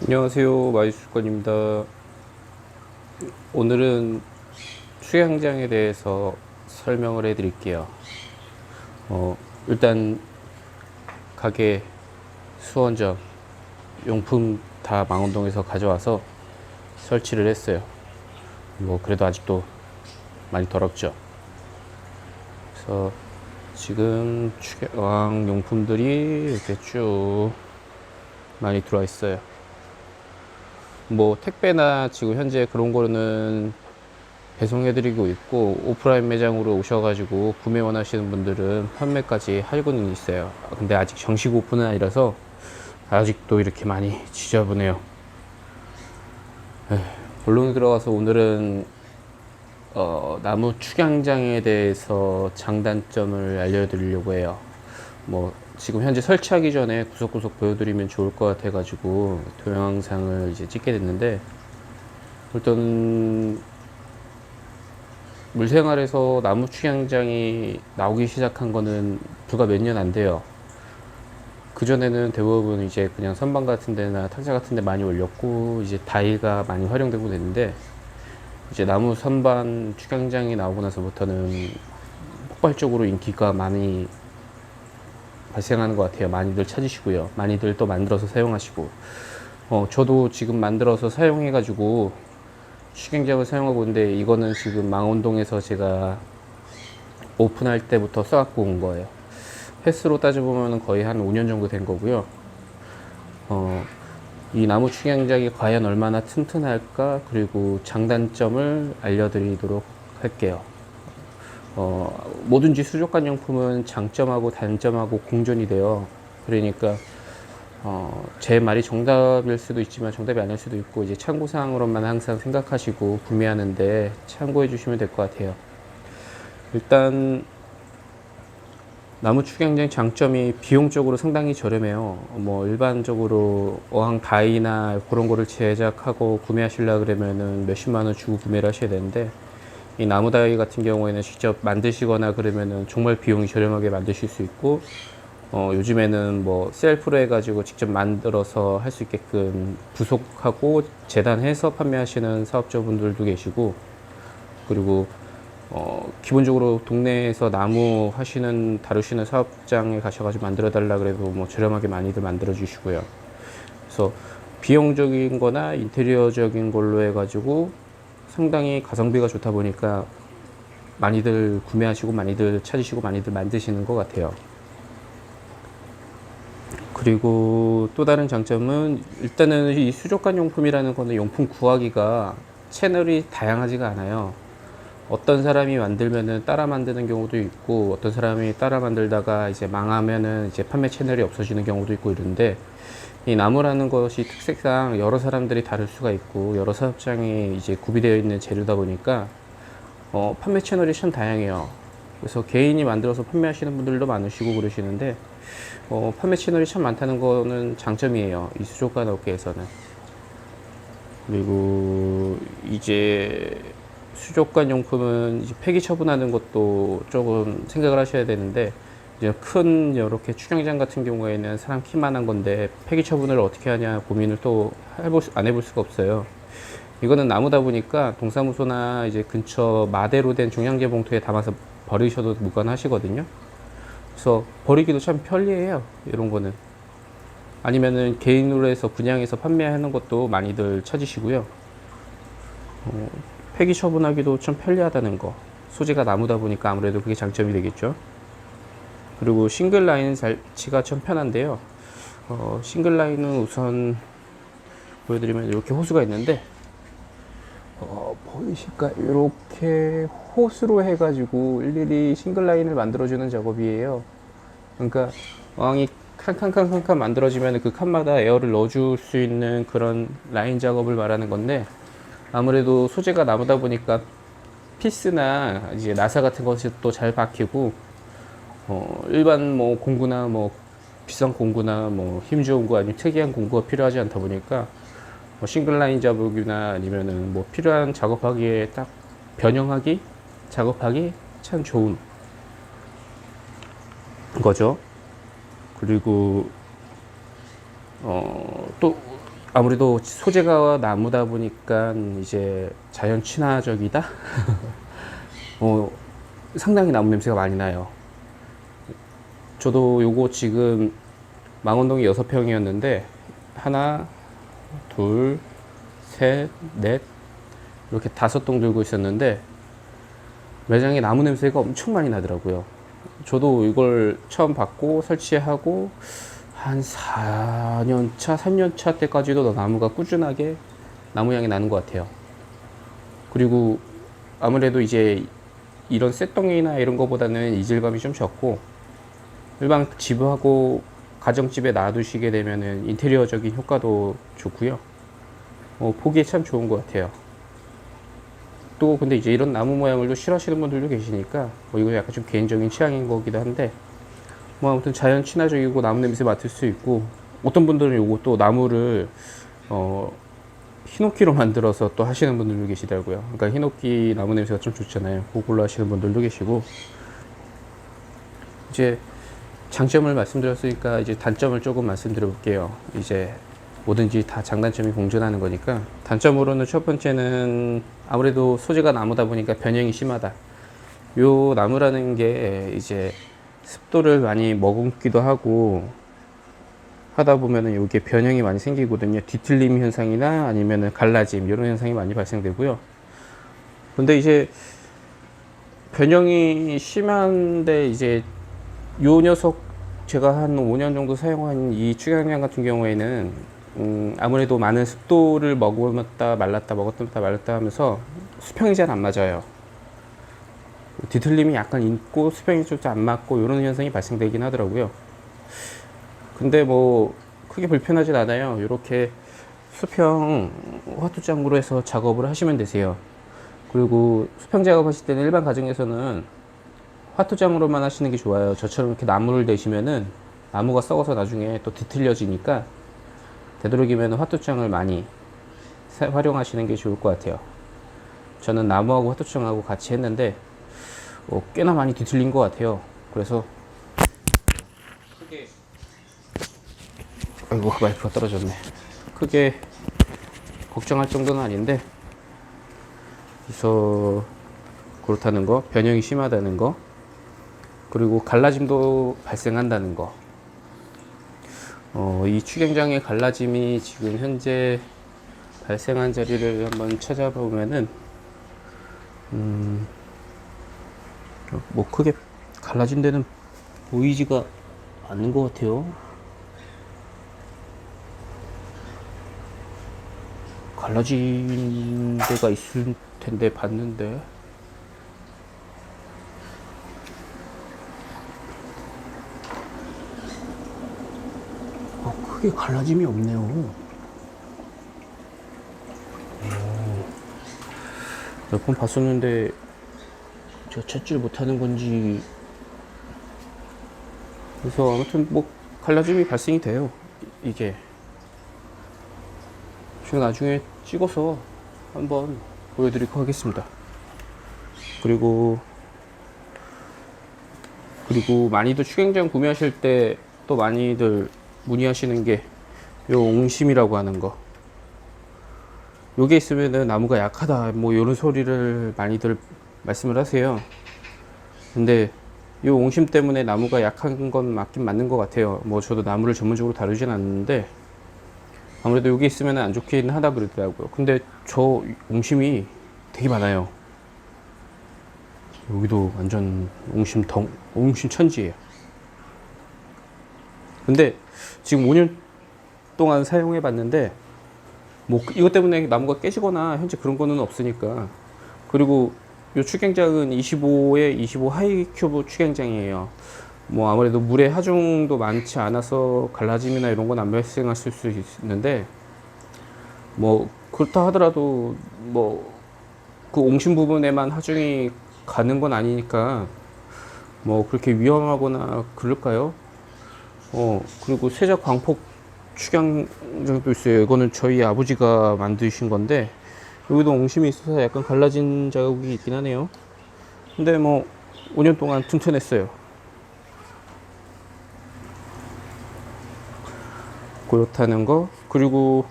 안녕하세요, 마이수건입니다. 오늘은 수영장에 대해서 설명을 해드릴게요. 일단 가게, 수원점, 용품 다 망원동에서 가져와서 설치를 했어요. 뭐 그래도 아직도 많이 더럽죠. 그래서 지금 축양 용품들이 이렇게 쭉 많이 들어와 있어요. 뭐 택배나 지금 현재 그런 거는 배송해드리고 있고, 오프라인 매장으로 오셔가지고 구매 원하시는 분들은 판매까지 하고는 있어요. 근데 아직 정식 오픈은 아니라서 아직도 이렇게 많이 지저분해요. 본론에 들어가서 오늘은 나무 축양장에 대해서 장단점을 알려드리려고 해요. 뭐 지금 현재 설치하기 전에 구석구석 보여드리면 좋을 것 같아 가지고 동영상을 이제 찍게 됐는데, 일단 물생활에서 나무 축양장이 나오기 시작한 거는 불과 몇 년 안 돼요. 그전에는 대부분 이제 그냥 선반 같은 데나 탁자 같은 데 많이 올렸고, 이제 다이가 많이 활용되고 됐는데, 이제 나무 선반 축양장이 나오고 나서부터는 폭발적으로 인기가 많이 발생하는 것 같아요. 많이들 찾으시고요. 많이들 또 만들어서 사용하시고, 저도 지금 만들어서 사용해가지고 축양장을 사용하고 있는데, 이거는 지금 망원동에서 제가 오픈할 때부터 써갖고 온 거예요. 횟수로 따져보면 거의 한 5년 정도 된 거고요. 이 나무 축양장이 과연 얼마나 튼튼할까, 그리고 장단점을 알려드리도록 할게요. 뭐든지 수족관 용품은 장점하고 단점하고 공존이 돼요. 그러니까 제 말이 정답일 수도 있지만 정답이 아닐 수도 있고, 이제 참고사항으로만 항상 생각하시고 구매하는데 참고해 주시면 될 것 같아요. 일단 나무 축양장 장점이 비용적으로 상당히 저렴해요. 뭐 일반적으로 어항 다이나 그런 거를 제작하고 구매하시려 그러면은 몇십만 원 주고 구매를 하셔야 되는데, 이 나무 다이 같은 경우에는 직접 만드시거나 그러면은 정말 비용이 저렴하게 만드실 수 있고, 요즘에는 뭐 셀프로 해가지고 직접 만들어서 할 수 있게끔 부속하고 재단해서 판매하시는 사업자분들도 계시고, 그리고 기본적으로 동네에서 나무 하시는 다루시는 사업장에 가셔가지고 만들어 달라 그래도 뭐 저렴하게 많이들 만들어 주시고요. 그래서 비용적인 거나 인테리어적인 걸로 해가지고 상당히 가성비가 좋다 보니까 많이들 구매하시고 많이들 찾으시고 많이들 만드시는 것 같아요. 그리고 또 다른 장점은, 일단은 이 수족관 용품이라는 거는 용품 구하기가 채널이 다양하지가 않아요. 어떤 사람이 만들면은 따라 만드는 경우도 있고, 어떤 사람이 따라 만들다가 이제 망하면은 이제 판매 채널이 없어지는 경우도 있고 이런데, 이 나무라는 것이 특색상 여러 사람들이 다를 수가 있고 여러 사업장이 이제 구비되어 있는 재료다 보니까 판매 채널이 참 다양해요. 그래서 개인이 만들어서 판매하시는 분들도 많으시고 그러시는데, 판매 채널이 참 많다는 거는 장점이에요, 이 수족관 업계에서는. 그리고 이제 수족관 용품은 이제 폐기 처분하는 것도 조금 생각을 하셔야 되는데, 이제 큰 이렇게 축양장 같은 경우에는 사람 키만한 건데 폐기 처분을 어떻게 하냐 고민을 또 안 해볼 수가 없어요. 이거는 나무다 보니까 동사무소나 이제 근처 마대로 된 종량제 봉투에 담아서 버리셔도 무관하시거든요. 그래서 버리기도 참 편리해요, 이런 거는. 아니면은 개인으로 해서 분양해서 판매하는 것도 많이들 찾으시고요. 폐기 처분하기도 좀 편리하다는 거. 소재가 나무다 보니까 아무래도 그게 장점이 되겠죠. 그리고 싱글 라인 설치가 좀 편한데요. 싱글 라인은 우선 보여드리면 이렇게 호수가 있는데, 보이실까? 이렇게 호스로 해가지고 일일이 싱글 라인을 만들어주는 작업이에요. 그러니까 어항이 칸칸칸칸칸 만들어지면 그 칸마다 에어를 넣어줄 수 있는 그런 라인 작업을 말하는 건데, 아무래도 소재가 나무다 보니까 피스나 이제 나사 같은 것이 또 잘 박히고, 일반 뭐 공구나 뭐 비싼 공구나 뭐 힘 좋은 거 아니면 특이한 공구가 필요하지 않다 보니까 뭐 싱글 라인 작업이나 아니면은 뭐 필요한 작업하기에 딱 변형하기 작업하기 참 좋은 거죠. 그리고 또 아무래도 소재가 나무다 보니까 이제 자연 친화적이다. 상당히 나무 냄새가 많이 나요. 저도 요거 지금 망원동이 6평이었는데 하나, 둘, 셋, 넷 이렇게 5동 들고 있었는데 매장에 나무 냄새가 엄청 많이 나더라고요. 저도 이걸 처음 받고 설치하고 한 4년차, 3년차 때까지도 나무가 꾸준하게 나무 향이 나는 것 같아요. 그리고 아무래도 이제 이런 쇳덩이나 이런 거보다는 이질감이 좀 적고 일반 집하고 가정집에 놔두시게 되면은 인테리어적인 효과도 좋고요. 보기에 참 좋은 것 같아요. 또 근데 이제 이런 나무 모양을 또 싫어하시는 분들도 계시니까 이거 약간 좀 개인적인 취향인 거기도 한데 아무튼 자연 친화적이고 나무 냄새 맡을 수 있고 어떤 분들은 요거 또 나무를 히노키로 만들어서 또 하시는 분들도 계시더라고요. 그러니까 히노키 나무 냄새가 좀 좋잖아요. 그걸로 하시는 분들도 계시고 이제 장점을 말씀드렸으니까 이제 단점을 조금 말씀드려 볼게요. 이제 뭐든지 다 장단점이 공존하는 거니까 단점으로는 첫 번째는 아무래도 소재가 나무다 보니까 변형이 심하다. 요 나무라는 게 이제 습도를 많이 머금기도 하고 하다 보면은 이게 변형이 많이 생기거든요. 뒤틀림 현상이나 아니면은 갈라짐 이런 현상이 많이 발생되고요. 근데 이제 변형이 심한데 이제 요 녀석 제가 한 5년 정도 사용한 이 축양장 같은 경우에는 아무래도 많은 습도를 머금었다 말랐다 먹었다 말랐다 하면서 수평이 잘 안 맞아요. 뒤틀림이 약간 있고 수평이 좀 안 맞고 이런 현상이 발생되긴 하더라고요. 근데 뭐 크게 불편하진 않아요. 이렇게 수평 화투장으로 해서 작업을 하시면 되세요. 그리고 수평 작업하실 때는 일반 가정에서는 화투장으로만 하시는 게 좋아요. 저처럼 이렇게 나무를 대시면은 나무가 썩어서 나중에 또 뒤틀려지니까 되도록이면 화투장을 많이 활용하시는 게 좋을 것 같아요. 저는 나무하고 화투장하고 같이 했는데 꽤나 많이 뒤틀린 것 같아요. 그래서 크게 아이고 마이크가 떨어졌네. 크게 걱정할 정도는 아닌데 그래서 그렇다는 거, 변형이 심하다는 거, 그리고 갈라짐도 발생한다는 거. 이 축양장의 갈라짐이 지금 현재 발생한 자리를 한번 찾아보면은 뭐 크게 갈라진 데는 보이지가 않는 것 같아요. 갈라진 데가 있을 텐데 봤는데 크게 갈라짐이 없네요. 몇 번 봤었는데 제가 찾지를 못하는 건지. 그래서 아무튼 뭐 갈라짐이 발생이 돼요. 이게 제가 나중에 찍어서 한번 보여드리도록 하겠습니다. 그리고 많이들 축양장 구매하실 때 또 많이들 문의하시는 게 요 옹심이라고 하는 거. 요게 있으면은 나무가 약하다 뭐 요런 소리를 많이들 말씀을 하세요. 근데 요 옹심 때문에 나무가 약한 건 맞긴 맞는 것 같아요. 뭐 저도 나무를 전문적으로 다루진 않는데 아무래도 여기 있으면 안 좋긴 하다 그러더라고요. 근데 저 옹심이 되게 많아요. 여기도 완전 옹심 천지예요. 근데 지금 5년 동안 사용해 봤는데 뭐 이것 때문에 나무가 깨지거나 현재 그런 거는 없으니까. 그리고 이 축양장은 25에 25 하이 큐브 축양장이에요. 뭐 아무래도 물의 하중도 많지 않아서 갈라짐이나 이런 건 안 발생했을 수 있는데 뭐 그렇다 하더라도 뭐 그 옹심 부분에만 하중이 가는 건 아니니까 뭐 그렇게 위험하거나 그럴까요? 그리고 세작 광폭 축양장도 있어요. 이거는 저희 아버지가 만드신 건데 여기도 옹심이 있어서 약간 갈라진 자국이 있긴 하네요. 근데 뭐 5년 동안 튼튼했어요. 그렇다는 거. 그리고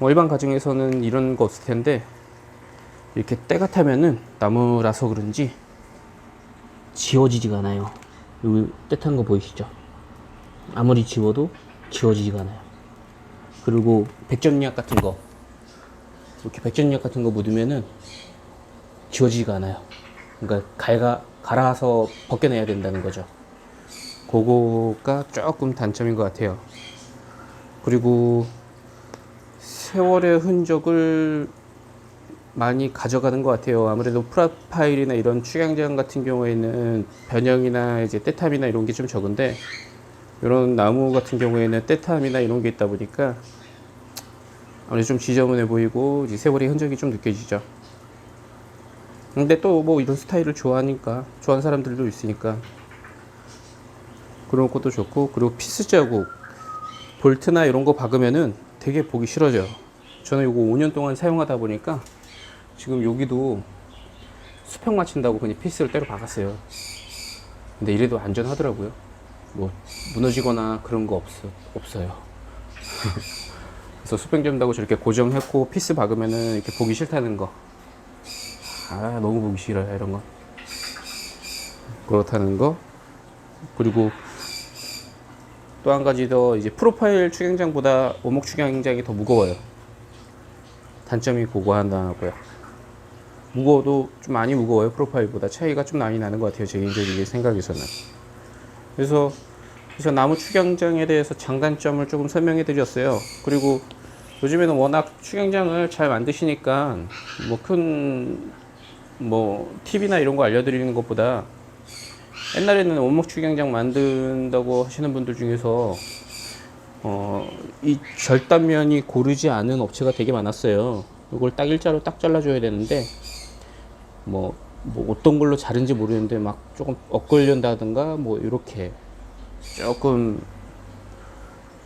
뭐 일반 가정에서는 이런 거 없을 텐데 이렇게 때가 타면은 나무라서 그런지 지워지지가 않아요. 여기 때 탄 거 보이시죠? 아무리 지워도 지워지지가 않아요. 그리고 백전약 같은 거, 이렇게 백전약 같은 거 묻으면은 지워지지가 않아요. 그러니까 갈아서 벗겨내야 된다는 거죠. 그거가 조금 단점인 것 같아요. 그리고 세월의 흔적을 많이 가져가는 것 같아요. 아무래도 프로파일이나 이런 축양장 같은 경우에는 변형이나 이제 때탐이나 이런 게 좀 적은데, 이런 나무 같은 경우에는 때탐이나 이런 게 있다 보니까 아무래도 좀 지저분해 보이고 이제 세월의 흔적이 좀 느껴지죠. 근데 또 뭐 이런 스타일을 좋아하니까, 좋아하는 사람들도 있으니까 그런 것도 좋고, 그리고 피스 자국, 볼트나 이런 거 박으면은 되게 보기 싫어져요. 저는 이거 5년 동안 사용하다 보니까 지금 여기도 수평 맞춘다고 그냥 피스를 때려 박았어요. 근데 이래도 안전하더라고요. 뭐 무너지거나 그런 거 없어요. 그래서 수평 잡는다고 저렇게 고정했고 피스 박으면은 이렇게 보기 싫다는 거. 너무 보기 싫어요, 이런 거. 그렇다는 거. 그리고 또 한 가지 더, 이제 프로파일 축양장보다 오목 축양장이 더 무거워요. 단점이 그거 하나고요. 무거워도 좀 많이 무거워요. 프로파일보다 차이가 좀 많이 나는 것 같아요, 제 개인적인 생각에서는. 그래서 나무 축양장에 대해서 장단점을 조금 설명해 드렸어요. 그리고 요즘에는 워낙 축양장을 잘 만드시니까 팁이나 이런 거 알려드리는 것보다, 옛날에는 원목 축양장 만든다고 하시는 분들 중에서 이 절단면이 고르지 않은 업체가 되게 많았어요. 이걸 딱 일자로 딱 잘라줘야 되는데 뭐 어떤 걸로 자른지 모르는데 막 조금 엇걸린다든가 뭐 이렇게 조금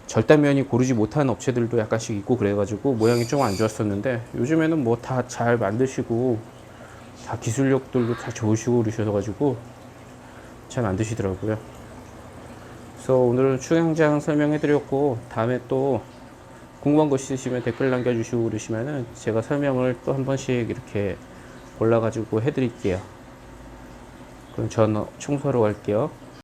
절단면이 고르지 못한 업체들도 약간씩 있고, 그래가지고 모양이 좀 안 좋았었는데, 요즘에는 뭐 다 잘 만드시고 다 기술력들도 다 좋으시고 그러셔가지고 잘 만드시더라고요. 그래서 오늘은 축양장 설명해 드렸고, 다음에 또 궁금한 거 있으시면 댓글 남겨주시고 그러시면은 제가 설명을 또 한 번씩 이렇게 골라가지고 해드릴게요. 그럼 전 청소하러 갈게요.